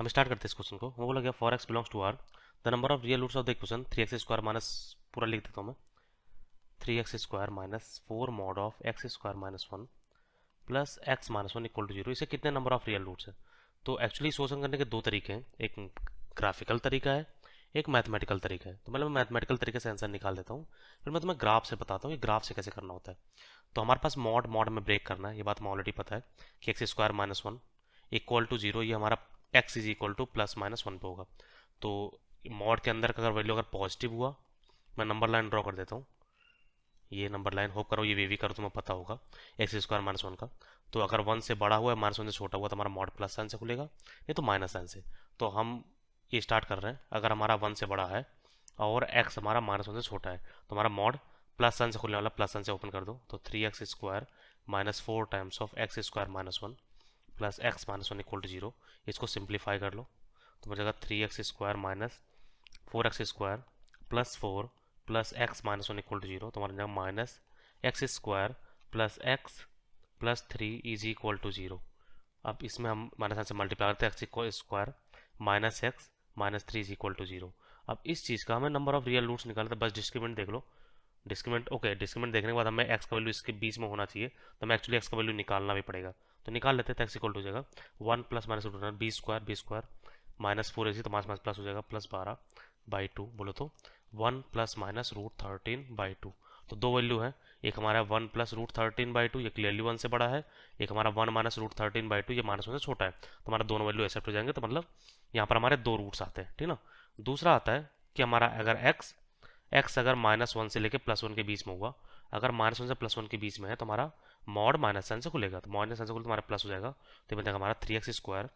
हम स्टार्ट करते हैं इस क्वेश्चन को। वो बोला गया for x belongs to R the number of real roots of the equation 3x² minus, पूरा लिख देता हूँ मैं, 3x² minus 4 mod of x² minus 1 plus x minus 1 equal to 0। इसे कितने नंबर ऑफ रियल रूट्स है? तो एक्चुअली सोल्यूशन करने के दो तरीके हैं, एक ग्राफिकल तरीका है, एक मैथमेटिकल तरीका है। तो मैं मैथमेटिकल तरीके से आंसर निकाल देता हूँ, फिर मैं तुम्हें ग्राफ से बताता हूँ कि ग्राफ से कैसे करना होता है। तो हमारे पास मॉड मॉड में ब्रेक करना है, ये बात हमें ऑलरेडी पता है कि x² माइनस 1 इक्वल टू 0, ये हमारा x is equal two plus minus 1 पे होगा। तो मॉड के अंदर का अगर वैल्यू अगर पॉजिटिव हुआ, मैं नंबर लाइन ड्रॉ कर देता हूँ, ये नंबर लाइन होप करो ये वे भी करो, तुम्हें पता होगा x² माइनस 1 का। तो अगर 1 से बड़ा हुआ है, माइनस 1 से छोटा हुआ, तो हमारा मॉड प्लस साइन से खुलेगा, नहीं तो माइनस साइन से। तो हम ये स्टार्ट कर रहे हैं, अगर हमारा 1 से बड़ा है और x हमारा माइनस 1 से छोटा है, तो हमारा मॉड प्लस साइन से खुलने वाला, प्लस साइन से ओपन कर दो, तो 3x² minus 4 times of x² minus 1 plus x minus 1 equal to 0। इसको सिंप्लीफाई कर लो तो मुझे जाएगा 3x² minus 4x² plus 4 plus x minus 1 equal to 0। तो हमारा जाएगा minus x² plus x plus 3 is equal to 0। अब इसमें हम माइनस साइन से मल्टीप्लाई करते हैं, x² minus x minus 3 is equal to 0। अब इस चीज़ का हमें नंबर ऑफ रियल रूट्स निकालते हैं, बस डिस्क्रिमिनेंट देख लो। डिस्क्रिमिनेंट ओके, डिस्क्रिमिनेंट देखने के बाद हमें एक्स का वैल्यू इसके बीच में होना चाहिए, तो हमें एक्चुअली एक्स का वैल्यू निकालना भी पड़ेगा। तो निकाल लेते हैं, तो एक्स इक्वल टू हो जाएगा 1 plus minus root b square minus 4 ac, तो माइनस माइनस प्लस हो जाएगा प्लस 12/2, बोलो तो 1 प्लस माइनस √13/2। तो दो वैल्यू है, एक हमारा 1 प्लस √13/2, ये क्लियरली 1 से बड़ा है, एक हमारा 1 माइनस √13/2, ये माइनस 1 से छोटा है। तो हमारा दोनों वैल्यू एक्सेप्ट हो जाएंगे, तो मतलब यहाँ पर हमारे दो रूट्स आते हैं, ठीक ना। दूसरा आता है कि हमारा अगर एक्स अगर माइनस 1 से लेकर प्लस 1 के बीच में हुआ, अगर माइनस 1 से प्लस 1 के बीच में है, तो हमारा मॉड माइनस साइन से खुलेगा, तो माइनस साइन से खुले तो हमारा प्लस हो जाएगा। तो बन जाएगा हमारा 3x²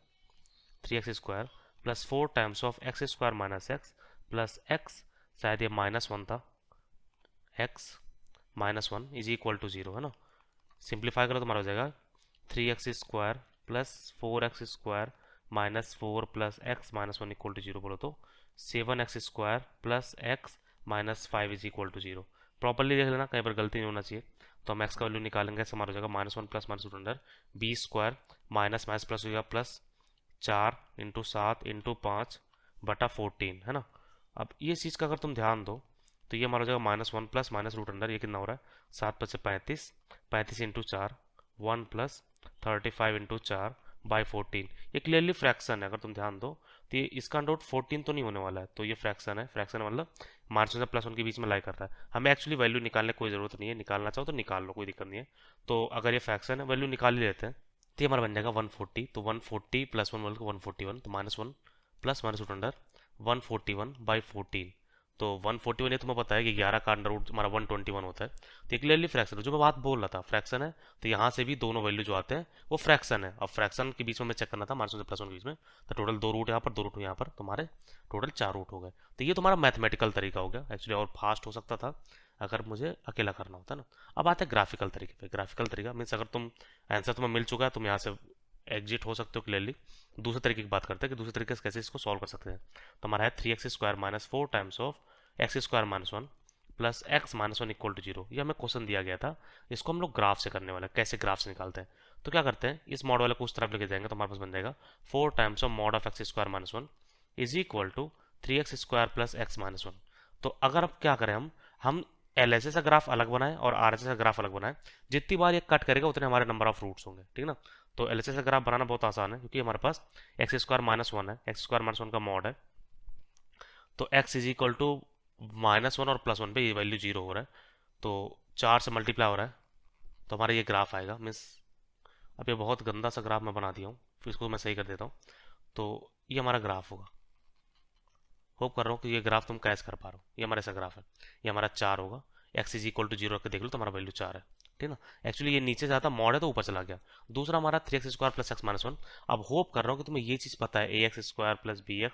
plus 4 times of x² minus x plus x, शायद ये माइनस 1 था, x minus 1 is equal to 0, है ना। सिंप्लीफाई करो तो हमारा हो जाएगा 3x² plus 4x² minus 4 plus x minus 1 equal to 0, बोलो तो 7x² plus x minus 5 is equal to 0। Properly देख लेना, कहीं पर गलती नहीं होना चाहिए। तो हम एक्स का वैल्यू निकालेंगे, हमारा हो जाएगा minus 1 plus minus root under b² minus minus plus हो जाएगा प्लस 4 इंटू 7 इंटू 5/14, है ना। अब ये चीज़ का अगर तुम ध्यान दो, तो ये हमारा हो जाएगा minus 1 plus minus root under, ये कितना हो रहा है 7 + 5 = 35 इंटू 4 1 प्लस 35 इंटू 4/14। ये क्लियरली फ्रैक्शन है, अगर तुम ध्यान दो तो ये इसका अंडर रूट 14 तो नहीं होने वाला है, तो ये फ्रैक्शन है। फ्रैक्शन मतलब माइनस 1 से प्लस 1 के बीच में लाई कर रहा है, हमें एक्चुअली वैल्यू निकालने की कोई ज़रूरत नहीं है, निकालना चाहो तो निकाल लो, कोई दिक्कत नहीं है। तो अगर ये फ्रैक्शन है, वैल्यू निकाल ही लेते हैं, तो ये हमारा बन जाएगा 140। तो 140 प्लस 1 बोल 141, तो minus 1 plus minus root under 141/14। तो 141 ये तुम्हें पता है कि 11 का अंडर रूट हमारा 121 होता है। तो ये क्लियरली फ्रैक्शन है, जो मैं बात बोल रहा था फ्रैक्शन है। तो यहाँ से भी दोनों वैल्यू जो आते हैं वो फ्रैक्शन है। अब फ्रैक्शन के बीच में हमें चेक करना था, माइनस 1 से प्लस 1 के बीच में, तो टोटल 2 रूट यहाँ पर, 2 रूट यहाँ पर, तुम्हारे टोटल 4 रूट हो गए। तो ये तुम्हारा मैथमेटिकल तरीका हो गया, एक्चुअली और फास्ट हो सकता था अगर मुझे अकेला करना होता ना। अब आते हैं ग्राफिकल तरीके पे। ग्राफिकल तरीका मीन्स अगर तुम आंसर तुम्हें मिल चुका है, तुम यहाँ से एग्जिट हो सकते हो क्लियरली। दूसरे तरीके की बात करते हैं कि दूसरे तरीके से कैसे इसको सॉल्व कर सकते हैं। तो हमारा है 3x² minus 4 times of x² minus 1 plus x minus 1 equal to 0। ये हमें क्वेश्चन दिया गया था, इसको हम लोग ग्राफ से करने वाले हैं। कैसे ग्राफ से निकालते हैं, तो क्या करते हैं, इस मॉड वाले को उस तरफ लेके जाएंगे, तो हमारे पास बन जाएगा 4 times of mod of x² minus 1 is equal to 3x² plus x minus 1। तो अगर अब क्या करें, हम LHS का ग्राफ अलग बनाएं और RHS का ग्राफ अलग बनाएं, जितनी बार ये कट करेगा उतने हमारे नंबर ऑफ रूट्स होंगे, ठीक ना। तो LHS का ग्राफ बनाना बहुत आसान है, क्योंकि हमारे पास x² माइनस 1 है, x² माइनस 1 का मॉड है, तो x is equal to minus 1 और प्लस 1 पे ये वैल्यू 0 हो रहा है, तो 4 से मल्टीप्लाई हो रहा है, तो हमारा ये ग्राफ आएगा। मीन्स अब ये बहुत गंदा सा ग्राफ मैं बना दिया हूँ, फिर इसको मैं सही कर देता हूँ। तो ये हमारा ग्राफ होगा, होप कर रहा हूँ कि ये ग्राफ तुम कैच कर पा रहे हो। ये हमारा ऐसा ग्राफ है, ये हमारा 4 होगा, x इज इक्वल टू 0 रख के देख लो तो हमारा वैल्यू 4 है, ठीक ना। एक्चुअली ये नीचे जाता मॉड है तो ऊपर चला गया। दूसरा हमारा 3x² प्लस एक्स माइनस 1। अब होप कर रहा हूँ कि तुम्हें ये चीज़ पता है ax² plus bx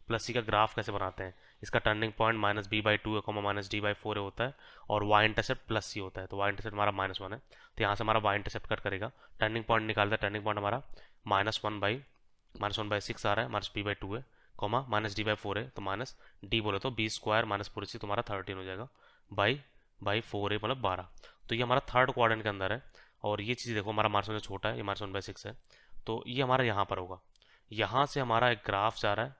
plus c का ग्राफ कैसे बनाते हैं। इसका टर्निंग पॉइंट -b/2 है, माइनस d/4 होता है, और y इंटरसेप्ट प्लस c होता है, तो y इंटरसेप्ट हमारा -1 है, तो यहाँ से हमारा y इंटरसेप्ट कट करेगा, टर्निंग पॉइंट निकालता है, टर्निंग पॉइंट हमारा -1/6 आ रहा है, माइनस b/2 है, कॉमा माइनस d/4 है, तो माइनस d बोले तो b² माइनस 4c तुम्हारा 13 हो जाएगा, बाई 4 है, मतलब 12। तो ये हमारा थर्ड क्वाड्रेंट के अंदर है, और ये चीज़ देखो हमारा -1 से छोटा है, ये -1/6 है, तो ये हमारा यहाँ पर होगा, यहाँ से हमारा एक ग्राफ जा रहा है,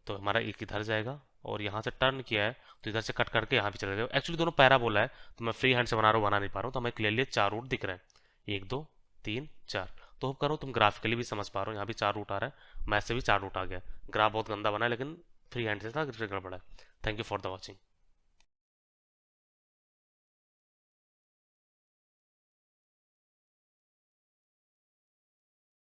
तो हमारा एक इधर जाएगा और यहाँ से टर्न किया है तो इधर से कट करके यहाँ भी चले जाएगा। एक्चुअली दोनों पैराबोला है, तो मैं फ्री हैंड से बना रहा हूँ, बना नहीं पा रहा हूँ, तो हमें क्लियरली 4 रूट दिख रहे हैं, 1 2 3 4। तो होप करो तुम ग्राफिकली भी समझ पा रहे हो, यहाँ भी 4 रूट आ रहा है, मैथ से भी 4 रूट आ गया। ग्राफ बहुत गंदा बना है लेकिन फ्री हैंड से था, गड़बड़ है। Thank you for the watching.